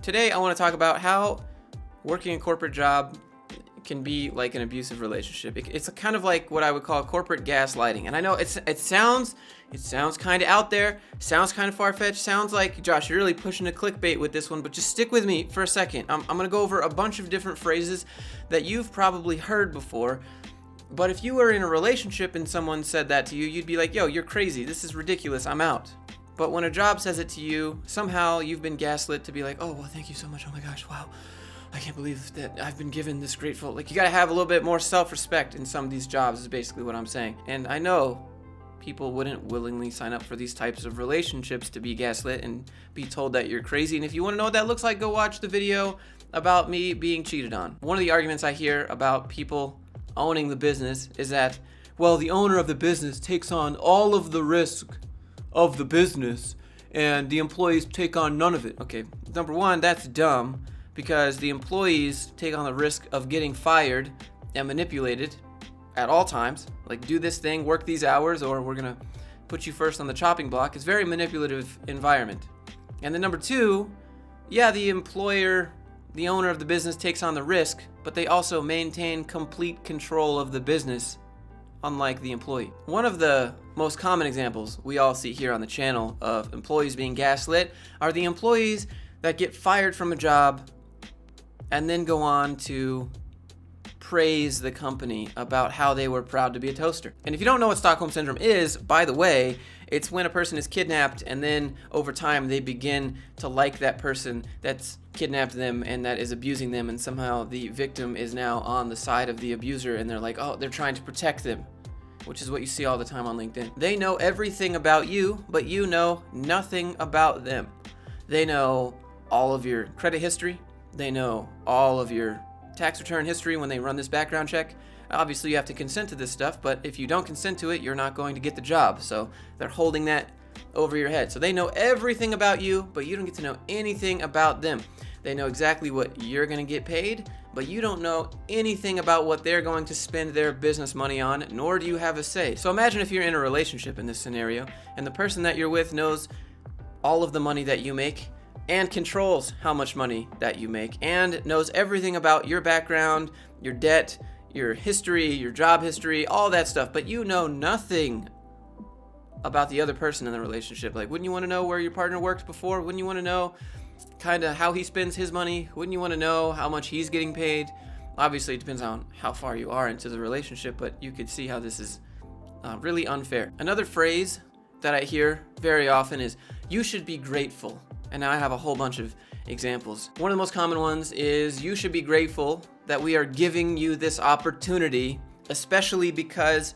Today I want to talk about how working a corporate job can be like an abusive relationship. It's kind of like what I would call corporate gaslighting. And I know it sounds kind of out there, sounds kind of far-fetched, sounds like, Josh, you're really pushing a clickbait with this one, but just stick with me for a second. I'm going to go over a bunch of different phrases that you've probably heard before. But if you were in a relationship and someone said that to you, you'd be like, yo, you're crazy. This is ridiculous. I'm out. But when a job says it to you, somehow you've been gaslit to be like, oh, well, thank you so much. Oh my gosh, wow. I can't believe that I've been given this grateful. Like, you got to have a little bit more self-respect in some of these jobs is basically what I'm saying. And I know people wouldn't willingly sign up for these types of relationships to be gaslit and be told that you're crazy. And if you want to know what that looks like, go watch the video about me being cheated on. One of the arguments I hear about people owning the business is that, well, the owner of the business takes on all of the risk of the business and the employees take on none of it. Okay, number one, that's dumb because the employees take on the risk of getting fired and manipulated at all times. Like, do this thing, work these hours, or we're gonna put you first on the chopping block. It's a very manipulative environment. And then number two, yeah, the employer, the owner of the business takes on the risk, but they also maintain complete control of the business, unlike the employee. One of the most common examples we all see here on the channel of employees being gaslit are the employees that get fired from a job and then go on to praise the company about how they were proud to be a toaster. And if you don't know what Stockholm Syndrome is, by the way, it's when a person is kidnapped and then over time they begin to like that person that's kidnapped them and that is abusing them, and somehow the victim is now on the side of the abuser and they're like, oh, they're trying to protect them, which is what you see all the time on LinkedIn. They know everything about you, but you know nothing about them. They know all of your credit history. They know all of your tax return history when they run this background check. Obviously, you have to consent to this stuff, but if you don't consent to it, you're not going to get the job. So they're holding that over your head. So they know everything about you, but you don't get to know anything about them. They know exactly what you're going to get paid, but you don't know anything about what they're going to spend their business money on, nor do you have a say. So imagine if you're in a relationship in this scenario, and the person that you're with knows all of the money that you make, and controls how much money that you make, and knows everything about your background, your debt, your history, your job history, all that stuff, but you know nothing about the other person in the relationship. Like, wouldn't you want to know where your partner worked before? Wouldn't you want to know kind of how he spends his money? Wouldn't you want to know how much he's getting paid? Obviously, it depends on how far you are into the relationship, but you could see how this is really unfair. Another phrase that I hear very often is, you should be grateful. And now I have a whole bunch of examples. One of the most common ones is, you should be grateful that we are giving you this opportunity, especially because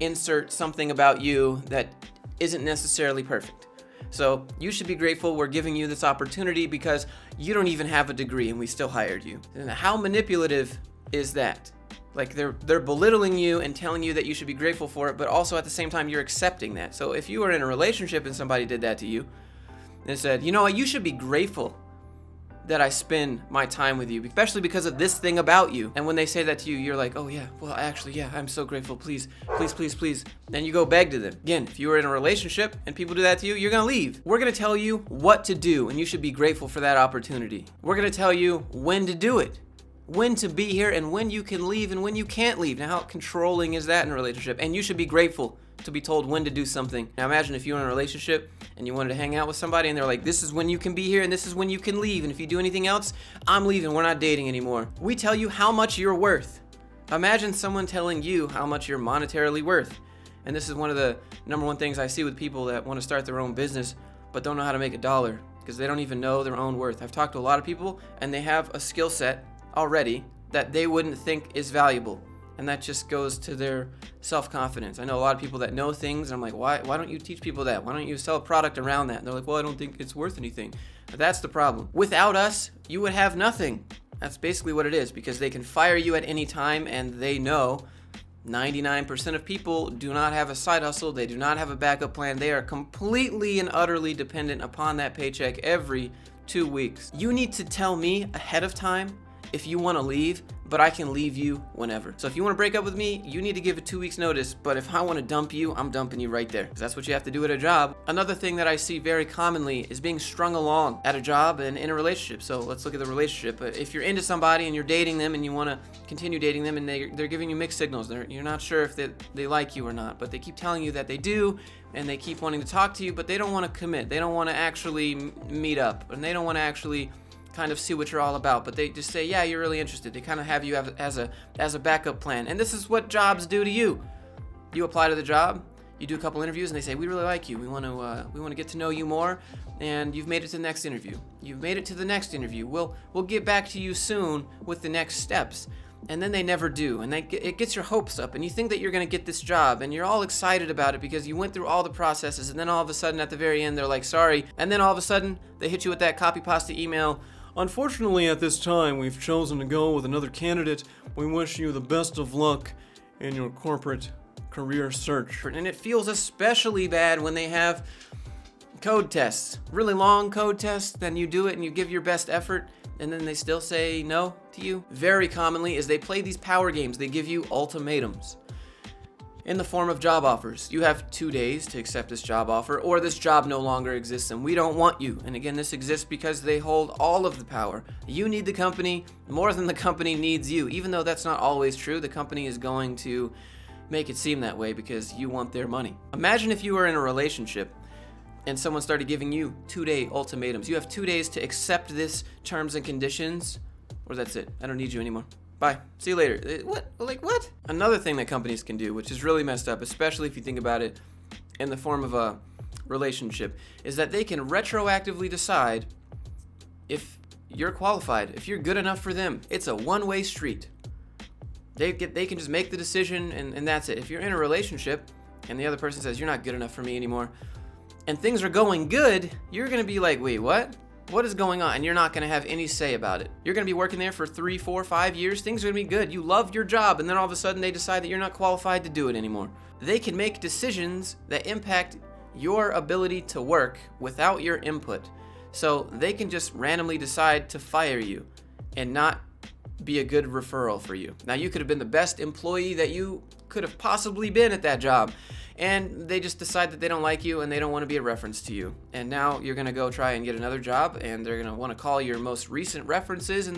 insert something about you that isn't necessarily perfect. So you should be grateful we're giving you this opportunity because you don't even have a degree and we still hired you. And how manipulative is that? Like, they're belittling you and telling you that you should be grateful for it, but also at the same time you're accepting that. So if you were in a relationship and somebody did that to you and said, you know what, you should be grateful that I spend my time with you, especially because of this thing about you. And when they say that to you, you're like, oh yeah, well actually, yeah, I'm so grateful, please, please, please, please. Then you go beg to them. Again, if you were in a relationship and people do that to you, you're gonna leave. We're gonna tell you what to do, and you should be grateful for that opportunity. We're gonna tell you when to do it, when to be here, and when you can leave and when you can't leave. Now, how controlling is that in a relationship? And you should be grateful to be told when to do something. Now imagine if you were in a relationship and you wanted to hang out with somebody and they're like, this is when you can be here and this is when you can leave, and if you do anything else, I'm leaving, we're not dating anymore. We tell you how much you're worth. Imagine someone telling you how much you're monetarily worth. And this is one of the number one things I see with people that want to start their own business but don't know how to make a dollar because they don't even know their own worth. I've talked to a lot of people and they have a skill set already that they wouldn't think is valuable. And that just goes to their self-confidence. I know a lot of people that know things, and I'm like, why don't you teach people that? Why don't you sell a product around that? And they're like, well, I don't think it's worth anything. But that's the problem. Without us, you would have nothing. That's basically what it is, because they can fire you at any time, and they know 99% of people do not have a side hustle. They do not have a backup plan. They are completely and utterly dependent upon that paycheck every 2 weeks. You need to tell me ahead of time if you want to leave, but I can leave you whenever. So if you want to break up with me, you need to give a 2 weeks notice, but if I want to dump you, I'm dumping you right there, because that's what you have to do at a job. Another thing that I see very commonly is being strung along at a job and in a relationship. So let's look at the relationship. If you're into somebody and you're dating them and you want to continue dating them and they're giving you mixed signals, you're not sure if they like you or not, but they keep telling you that they do, and they keep wanting to talk to you, but they don't want to commit. They don't want to actually meet up, and they don't want to actually kind of see what you're all about, but they just say, yeah, you're really interested. They kind of have you as a backup plan. And this is what jobs do to you. You apply to the job, you do a couple interviews, and they say, we really like you. We want to get to know you more, and you've made it to the next interview. You've made it to the next interview. We'll get back to you soon with the next steps. And then they never do, and it gets your hopes up, and you think that you're going to get this job, and you're all excited about it because you went through all the processes, and then all of a sudden at the very end they're like, sorry, and then all of a sudden they hit you with that copy pasta email. Unfortunately, at this time, we've chosen to go with another candidate. We wish you the best of luck in your corporate career search. And it feels especially bad when they have code tests, really long code tests, then you do it and you give your best effort, and then they still say no to you. Very commonly is they play these power games. They give you ultimatums in the form of job offers. You have 2 days to accept this job offer, or this job no longer exists and we don't want you. And again, this exists because they hold all of the power. You need the company more than the company needs you. Even though that's not always true, the company is going to make it seem that way because you want their money. Imagine if you were in a relationship and someone started giving you 2-day ultimatums. You have 2 days to accept this terms and conditions, or that's it. I don't need you anymore. Bye. See you later. What? Like what? Another thing that companies can do, which is really messed up, especially if you think about it in the form of a relationship, is that they can retroactively decide if you're qualified, if you're good enough for them. It's a one-way street. They can just make the decision and that's it. If you're in a relationship and the other person says, you're not good enough for me anymore, and things are going good, you're going to be like, wait, what? What is going on? And you're not going to have any say about it. You're going to be working there for 3, 4, 5 years. Things are going to be good. You love your job. And then all of a sudden they decide that you're not qualified to do it anymore. They can make decisions that impact your ability to work without your input. So they can just randomly decide to fire you and not be a good referral for you. Now, you could have been the best employee that you could have possibly been at that job, and they just decide that they don't like you and they don't want to be a reference to you. And now you're going to go try and get another job, and they're going to want to call your most recent references, and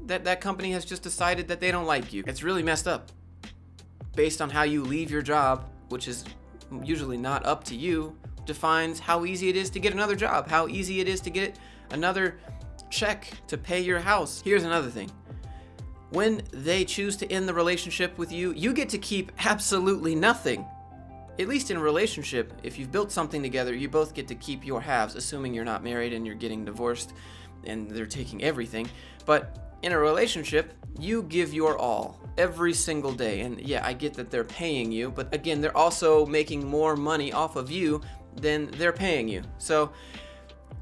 that company has just decided that they don't like you. It's really messed up. Based on how you leave your job, which is usually not up to you, defines how easy it is to get another job, how easy it is to get another check to pay your house. Here's another thing. When they choose to end the relationship with you, you get to keep absolutely nothing. At least in a relationship, if you've built something together, you both get to keep your halves, assuming you're not married and you're getting divorced and they're taking everything. But in a relationship, you give your all every single day. And yeah, I get that they're paying you, but again, they're also making more money off of you than they're paying you. So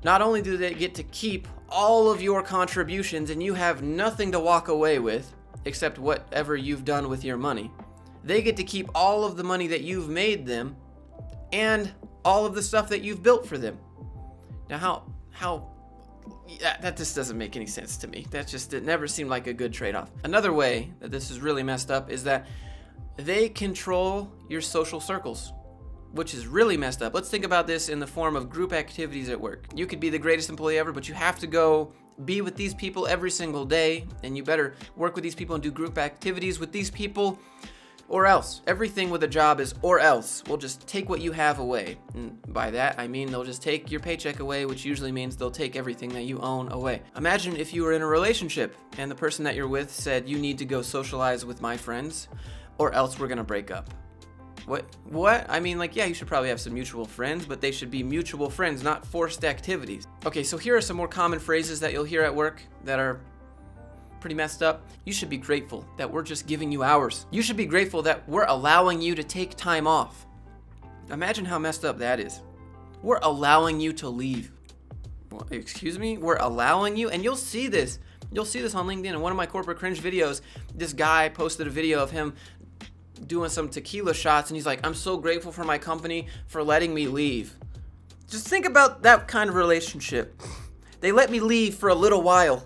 not only do they get to keep all of your contributions and you have nothing to walk away with except whatever you've done with your money, they get to keep all of the money that you've made them and all of the stuff that you've built for them. Now, that just doesn't make any sense to me. It never seemed like a good trade-off. Another way that this is really messed up is that they control your social circles, which is really messed up. Let's think about this in the form of group activities at work. You could be the greatest employee ever, but you have to go be with these people every single day, and you better work with these people and do group activities with these people, or else. Everything with a job is or else. We'll just take what you have away. And by that, I mean they'll just take your paycheck away, which usually means they'll take everything that you own away. Imagine if you were in a relationship and the person that you're with said, you need to go socialize with my friends or else we're gonna break up. What? I mean, like, yeah, you should probably have some mutual friends, but they should be mutual friends, not forced activities. Okay, so here are some more common phrases that you'll hear at work that are pretty messed up. You should be grateful that we're just giving you hours. You should be grateful that we're allowing you to take time off. Imagine how messed up that is. We're allowing you to leave. Well, excuse me? We're allowing you? And you'll see this. You'll see this on LinkedIn. In one of my corporate cringe videos, this guy posted a video of him doing some tequila shots, and he's like, I'm so grateful for my company for letting me leave. Just think about that kind of relationship. They let me leave for a little while.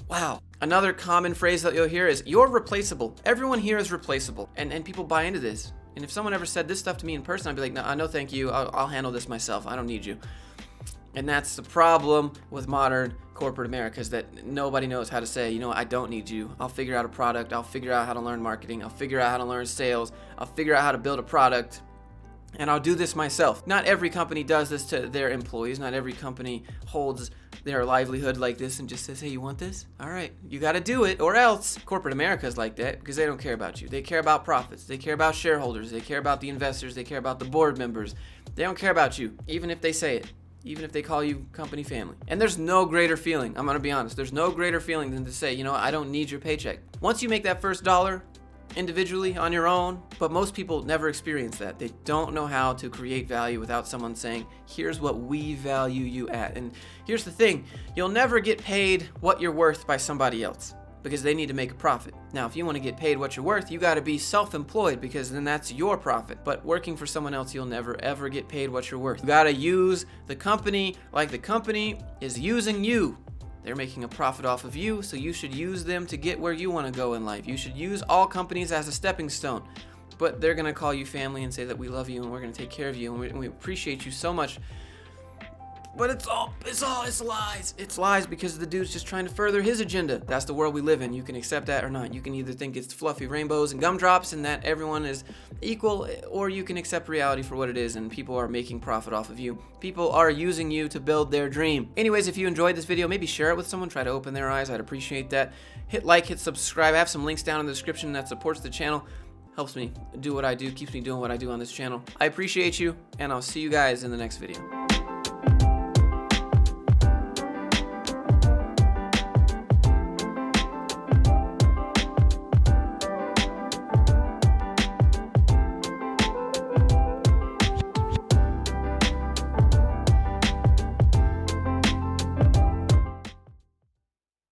Wow. Another common phrase that you'll hear is, you're replaceable. Everyone here is replaceable. And people buy into this. And if someone ever said this stuff to me in person, I'd be like, no thank you. I'll handle this myself. I don't need you. And that's the problem with modern corporate America, is that nobody knows how to say, I don't need you. I'll figure out a product. I'll figure out how to learn marketing. I'll figure out how to learn sales. I'll figure out how to build a product. And I'll do this myself. Not every company does this to their employees. Not every company holds their livelihood like this and just says, hey, you want this? All right, you got to do it, or else. Corporate America is like that because they don't care about you. They care about profits. They care about shareholders. They care about the investors. They care about the board members. They don't care about you, even if they say it. Even if they call you company family. And there's no greater feeling, I'm going to be honest, there's no greater feeling than to say, I don't need your paycheck. Once you make that first dollar individually on your own, but most people never experience that. They don't know how to create value without someone saying, here's what we value you at. And here's the thing, you'll never get paid what you're worth by somebody else, because they need to make a profit. Now, if you want to get paid what you're worth, you got to be self-employed, because then that's your profit. But working for someone else, you'll never ever get paid what you're worth. You got to use the company like the company is using you. They're making a profit off of you, so you should use them to get where you want to go in life. You should use all companies as a stepping stone. But they're going to call you family and say that we love you and we're going to take care of you and we appreciate you so much. But it's lies. It's lies because the dude's just trying to further his agenda. That's the world we live in. You can accept that or not. You can either think it's fluffy rainbows and gumdrops and that everyone is equal, or you can accept reality for what it is and people are making profit off of you. People are using you to build their dream. Anyways, if you enjoyed this video, maybe share it with someone. Try to open their eyes. I'd appreciate that. Hit like, hit subscribe. I have some links down in the description that supports the channel. Helps me do what I do, keeps me doing what I do on this channel. I appreciate you, and I'll see you guys in the next video.